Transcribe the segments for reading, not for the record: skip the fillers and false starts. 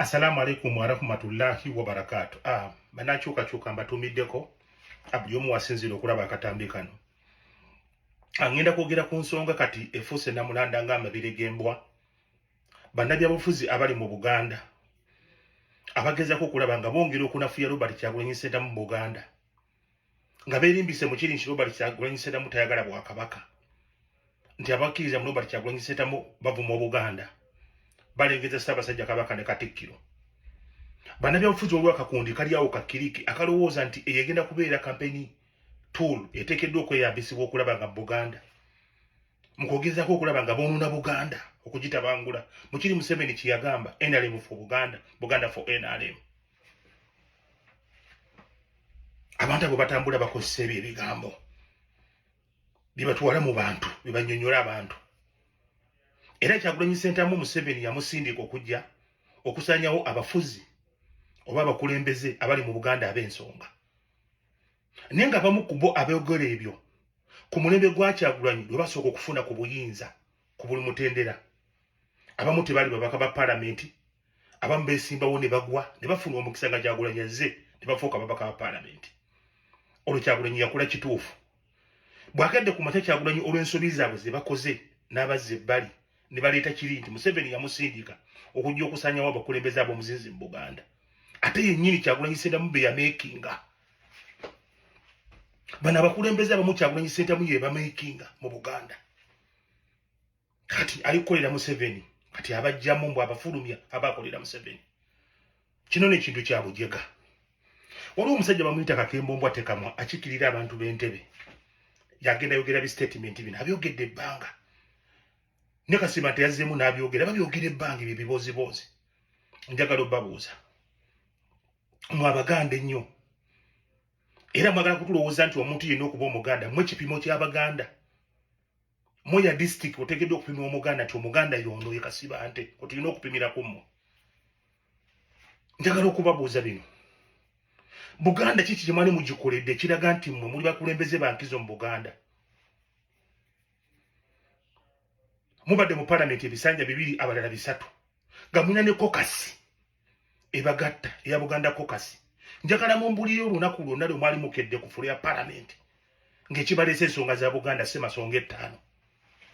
Assalamu alaikum wa rahmatullahi wa barakatuh. Banakyuka mbatumiddeko buli omu wasinzira okulaba akatambi kano. Ngenda kwogera ku nsonga kati efuuse namulanda ng'amabiri g'embwa. Bannabyabufuzi abali mu Buganda abagezaako okulaba nga bongera okunafuya Robert Kyagulanyi Ssentamu mu Buganda, nga beerimbise mu kiri nti Robert Kyagulanyi Ssentamu tayagala Bwakabaka, nti abakkiriza mu Robert Kyagulanyi Ssentamu bavuma Obuganda, balengeza Ssaabasajja Kabaka ne Katikkiro. Bannabyabufuzi olw'akakundi kali awo kakkiriki akalowooza nti eyegenda kubeera kampeni tool eteekeddwa okweyambisibwa okulaba nga Buganda, mu kwogezaako okulaba nga boonona Buganda okugitabangula. Mukiri Museveni kye yagamba NRM for Buganda, Buganda for NRM. Abantu abo batambula bakozesa ebyo ebigambo bibatwala mu bantu, bibannyonnyola abantu. Era Kyagulanyi Ssentamu Museveni yamusindika okujja okusaanyawo abafuzi oba abakulembeze abali mu Buganda ab'ensonga. Naye nga bamu ku bo abeegera ebyo ku mulembe gwa Kyagulanyi lwe basooka okufuna ku buyinza ku buli mutendera, abamu tebaali babaka ba paalamenti, abamu beesimbawo ne bagwa ne bafuna omukisa nga Kyagulanyi azze ne bafuuka babaka ba paalamenti. Olwo Kyagulanyi yakula kituufu. Bw'akedde ku makya Kyagulanyi olw'ensobi zaabwe ze bakoze n'abazza ebbali ne baleeta kiri nti Museveni yamusindika okujja okusaanyawo abakulembeze ab'omuzinzi mu Buganda. Ate yennyini Kyagulanyi Ssentamu be yameekinga. Bano abakulembeze abamu Kyagulanyi Ssentamu ye bameekinga mu Buganda. Kati alikukolera Museveni, kati abajjamu mbu abafulumya abakolera Museveni. Kino n'ekintu kya bujega. Waliwo omusajja bamuyita Kakembombwa Tekamwa akiikirira abantu b'Entebbe. Yagenda yogera bistatement bino abyogedde ebbanga. Ne Kasima teyazzeemu n'abyogera, babyogera ebbanga ebyo biboozibozi. Njagala obbabuuza. Mwe Abaganda ennyo. Era mwagala kutulowooza nti omuntu yenna okuba Omuganda mwe ekipimo ky'Abaganda. Mwe ya district oteekeddwa okupimira Omuganda nti Omuganda y'ono ye Kasiba nte otulina okupimirako mmwe. Njagala okubabuuza bino. Buganda kiki kye mwali mugikoledde kiraga nti mmwe muli bakulembeze bankizo mu Buganda? Mubadde mu paalamenti ebisanja 2 abalala 3 nga mulina ne kokasi ebagatta eya Buganda kokasi. Njagala mumbulire olunaku lwonna lwe mwali mukedde ku ffulo ya paalamenti ng'ekibaleese ensonga za Buganda Ssemasonga 5.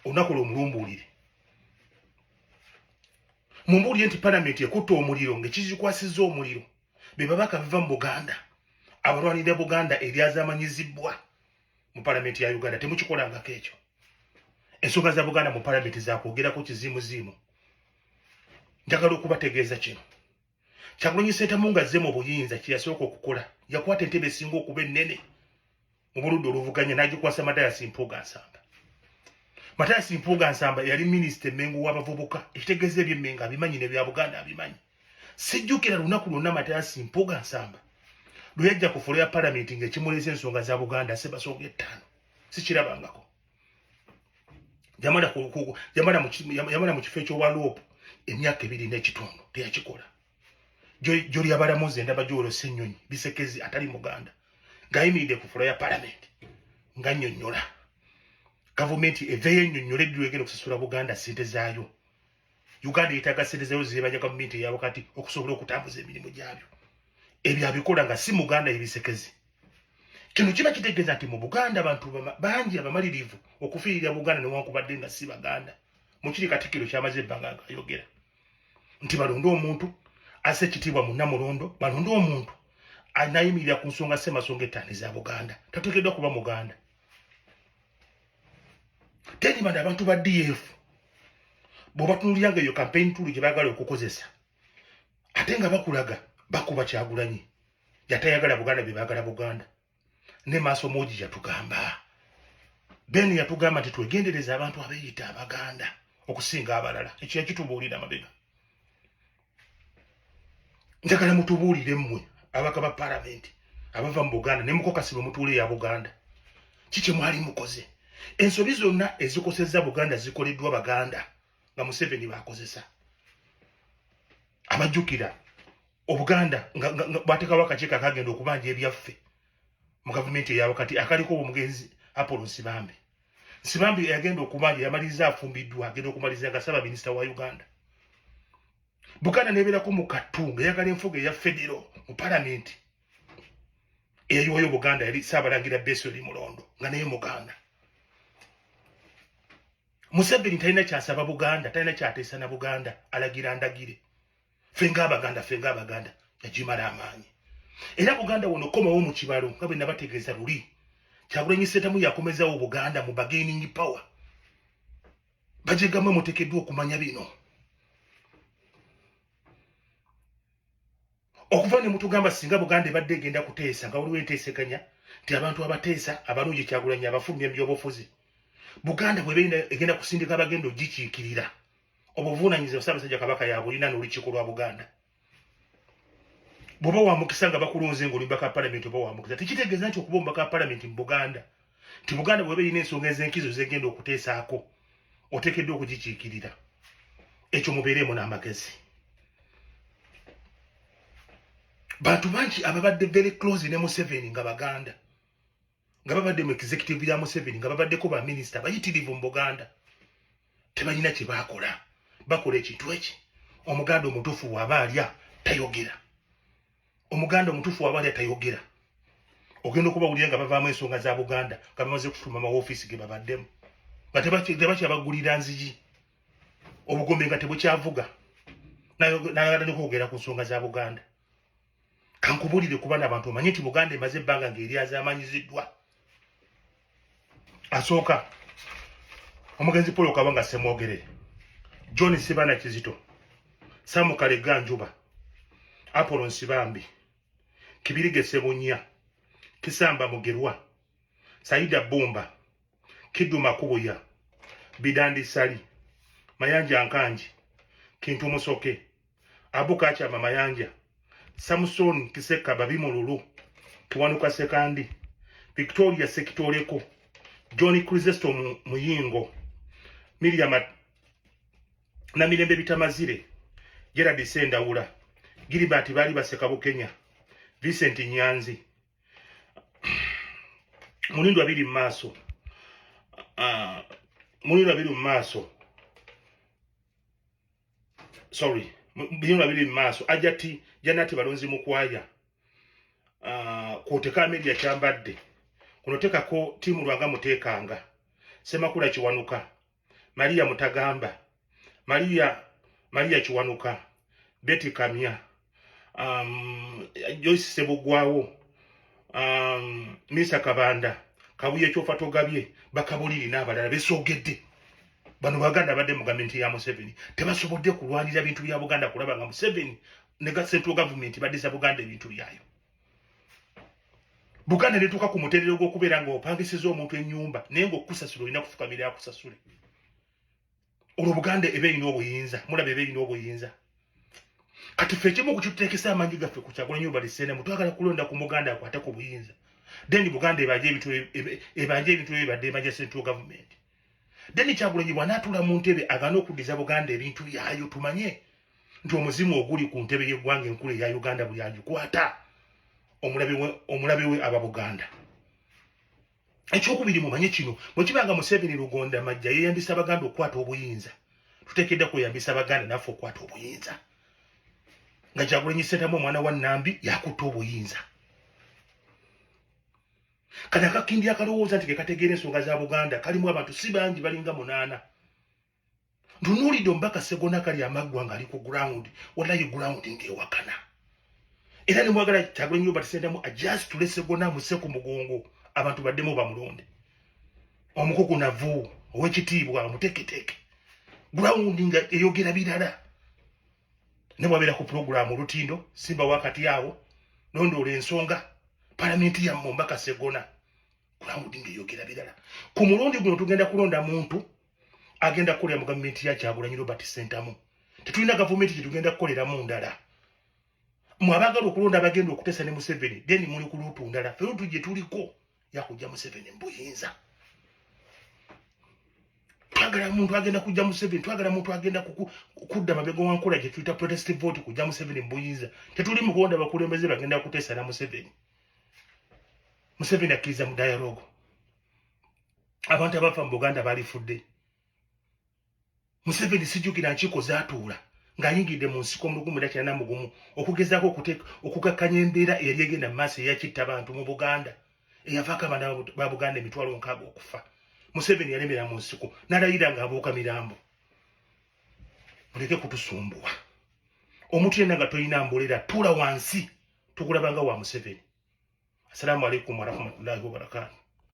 Olunaku lwe mulumbuulire. Mumbuulire nti paalamenti ekutta omuliro ng'ekizikwasizza omuliro be babaka bava mu Buganda abalwanirira Buganda eryazaamanyizibwa mu paalamenti ya Uganda. Temukikolangako ekyo. Ensonga za Buganda mu paalamenti zaakwogerako kizimuzimu. Njagala okubategeeza kino. Kyagulanyi Ssentamu ng'azze mu buyinza kye yasooka okukola yakwata entebe esinga okuba ennene mu buludde oluvuganya n'agikwasa Mathias Mpuuga Nsamba. Mathias Mpuuga Nsamba yali minisita emmengo w'abavubuka, ekitegeeza eby'emmengo abimanyi n'ebya Buganda abimanyi. Sijjukira lunaku lwonna Mathias Mpuuga Nsamba lwe yajja ku ffulo ya paalamenti ng'ekimuleesa ensonga za Buganda Ssemasonga 5. Sikirabangako. Yamala mu kifo eky'Owaloopu emyaka 2 n'ekitundu teyakikola. Gy'oli abalamuzi endaba gy'olwo Ssennyonyi Bisekezi atali Muganda ng'ayimiridde ku ffulo ya paalamenti ng'annyonnyola gavumenti eveeyo ennyonnyola ebbyo egenda okusasula Buganda ssente zaayo. Uganda yeetaaga ssente zaayo zeebanja gavumenti eya wakati okusobola okutambuza emirimu gyabyo. Ebyo abikola nga si Muganda ye Bisekezi. Kino kiba kitegeeza nti mu Buganda abantu bangi abamalirivu okufiirira Buganda newankubadde nga si Baganda. Mukiri Katikkiro kyamaze ebbanga ng'ayogera nti balonde omuntu asse ekitiibwa mu Namulondo, balonde omuntu anayimirira ku nsonga Ssemasonga 5 eza Buganda. Tateekeddwa kuba Muganda. Tenimanda abantu ba DF bw'obatunulira nga eyo campaign tool gye baagala okukozesa ate nga bakulaga bakuba Kyagulanyi yatayagala Buganda bye baagala Buganda. Ne Maaso Mooji yatugamba, Ben yatugamba nti twegendereza abantu abeeyita Abaganda okusinga abalala. Ekyo yakitubuulira amabega. Njagala mutubuulire mmwe abaka ba paalamenti abava mu Buganda ne mukokasi bwe mutuule ya Buganda. Kiki mwali mukoze? Ensobi zonna ezikosezza Buganda zikoleddwa Baganda nga Museveni baakozesa. Abajjukira Obuganda bwateekawo akakiiko akagenda okubanja ebyaffe mu gavumenti eya wakati akaliko omugenzi Apollo Nsibambi. Nsibambi yagenda okubanja yamaliriza afumbiddwa agenda okumaliza nga Ssaabaminisita wa Uganda. Buganda nebeerako mu katunga eyagala enfuga eya federo mu palamenti eyayiwayo Buganda yali Ssaabalangira Besoli Mulondo nga naye Muganda. Museveni talina kyasaba Buganda, talina kyateesa na Buganda, alagira ndagire. Fenga abaganda yagimala amaanyi. Era Buganda wono komawo mu kibalo nga bwe nabategeeza luli. Kyagulanyi Ssentamu yakomezawo Buganda mu bargaining power. Bajegamwe muteekeddwa okumanya bino. Okuva ne mutugamba singa Buganda ebadde egenda kuteesa nga waliwo enteeseganya nti abantu abateesa abalungi Kyagulanyi abafulumya ebyobufuzi. Buganda bwe egenda kusindika abagenda ogikiikirira. Obuvunaanyizibwa Ssaabasajja Kabaka yabulina n'olukiiko lwa Buganda. Bw'oba wa mukisa nga bakulonze ng'oli mbaka wa palamenti oba wa mukisa, tekitegeeza nti okuba omubaka wa palamenti mu Buganda nti Buganda bw'eba erina ensonga ez'enkizo zegenda okuteesaako oteekeddwa okugikiikirira. Ekyo mubeereemu n'amagezi. Bantu bangi ababadde very close ne Museveni nga Baganda, nga babadde mu executive ya Museveni, nga babaddeko ba minisita bayitirivu mu Buganda, tebalina kye bakola. Bakola ekintu eki. Omuganda omutuufu bw'aba alya tayogera. Omuganda omutuufu bw'aba alya tayogera. Ogenda okubawulira nga bavaamu ensonga za Buganda nga bamaze kufuluma amawoofiisi ge babaddemu. Nga tebakyabagulira nzigi. Obugombe nga tebukyavuga. N'ayagala n'okwogera ku nsonga za Buganda. Kankubulire ku bana abantu omanye nti Buganda emaze ebbanga ng'eryazamanyiziddwa. Asooka omugenzi Paul Kabanga Ssemwogerere, John Sibana Kizito, Samu Kalega Njuba, Apollo Nsibambi, Kibirige Sebunya, Kisamba Mugerwa, Saida Bumba, Kidu Makubuya, Bidandi Sali, Mayanja Nkanji, Kintu Musoke, Abukacha Mamayanja, Samson Kiseka Babimululu, Kiwanuka Sekandi, Victoria Sekitoreko, Johnny Krizesto Muyingo, Miriam na Mirembe Bitamazire, Gerard Sendawula, Gilbert Bali Baseka Bukenya, Vincent Nyanzi, Munindo abiri Maso, Munindo abiri Maso, sorry, Munindo abiri Maso, Ajati Janati Balonzi Mukwaya, Koteka Media Kyambadde, kunotekako timu Lwanga Muteekanga, Semakula Kiwanuka, Maria Mutagamba, Maria Kiwanuka, Betty Kamya, Joyce Sebugwawo, Misa Kabanda, Kabuye Kyofatogabye, Bakabuliri n'abalala besoogedde. Bano Baganda badde mu gavumenti ya Museveni tebasobodde kulwanira bintu bya Buganda kulaba nga Museveni ne central government badisa Buganda ebintu byayo. Buganda netuuka ku muterero gw'okubeera nga opangisiza omuntu ennyumba naye ng'okusasula olina kufukamira akusasule. Olwo Buganda eba erina obuyinza, mulaba eba erina obuyinza. Kati ffe ekimu kukituteekesa amaanyi gaffe ku Kyagulanyi Robert Sentamu twagala kulonda ku Muganda akwate ku buyinza. Then Buganda ebanje ebintu ebibadde emanja central government. Then Kyagulanyi bw'anaatula mu ntebe agaana okuddiza Buganda ebintu byayo tumanye nti omuzimu oguli ku ntebe y'eggwanga enkulu eya Uganda buli agikwata omulabe we aba Buganda. Ekyokubiri mumanye kino bwe kibanga Museveni Lugonda Majja yeeyambisa Baganda okukwata obuyinza, tuteekedde kweyambisa Baganda naffe okukwata obuyinza. Nga Kyagulanyi Ssentamu omwana wa Nambi yakutta obuyinza. Kati akakindi akalowooza nti ke kategeera ensonga za Buganda kalimu abantu si bangi balinga 8. Ntunuulidde omubaka Sseggona kali amaggwa ng'ali ku ground, wallahi ground ng'ewakana. Era ne mwagala Kyagulanyi Robert Sentamu ajasitule Sseggona amuse ku mugongo abantu baddemu bamulonde. Omukuku Navu ow'ekitiibwa amuteeketeeke. Ground nga eyogera birala. Ne bwabeera ku program Lutindo Simba wakati awo nondoola ensonga palamenti ya Mbaka Sseggona. Ground nga eyogera birala. Ku mulundi guno tugenda kulonda muntu agenda kukolera mu gavumenti ya Kyagulanyi Robert Sentamu. Tetulina gavumenti gye tugenda kukoleramu ndala. Mwabagala okulonda abagenda okuteesa ne Museveni then muli ku luutu ndala. Ffe luutu gye tuliko yakujja Museveni mbuyinza. Twagala muntu agenda kujja Museveni, twagala muntu agenda kudda mabega wa nkola gye tuyita protest vote kujja Museveni mbuyinza. Tetuli mu kulonda abakulembeze bagenda kuteesa na Museveni. Museveni akkiriza mu dialogue. Abantu abafa mu Buganda balifudde. Museveni sijjukira nkiiko zaatuula ng'ayingidde mu nsiko mu 1991 okugezaako okukakkanya embeera eyali egenda mu maaso eyakitta abantu mu Buganda eyavaako abaana ba Buganda 60,000 okufa. Museveni yalemera mu nsiko n'alayira ng'abuuka mirambo. Muleke kutusumbuwa. Omuntu yenna nga toyina mbolera tuula wansi tukulabanga wa Museveni. Assalamu alaikum warahmatullahi wabarakatuh.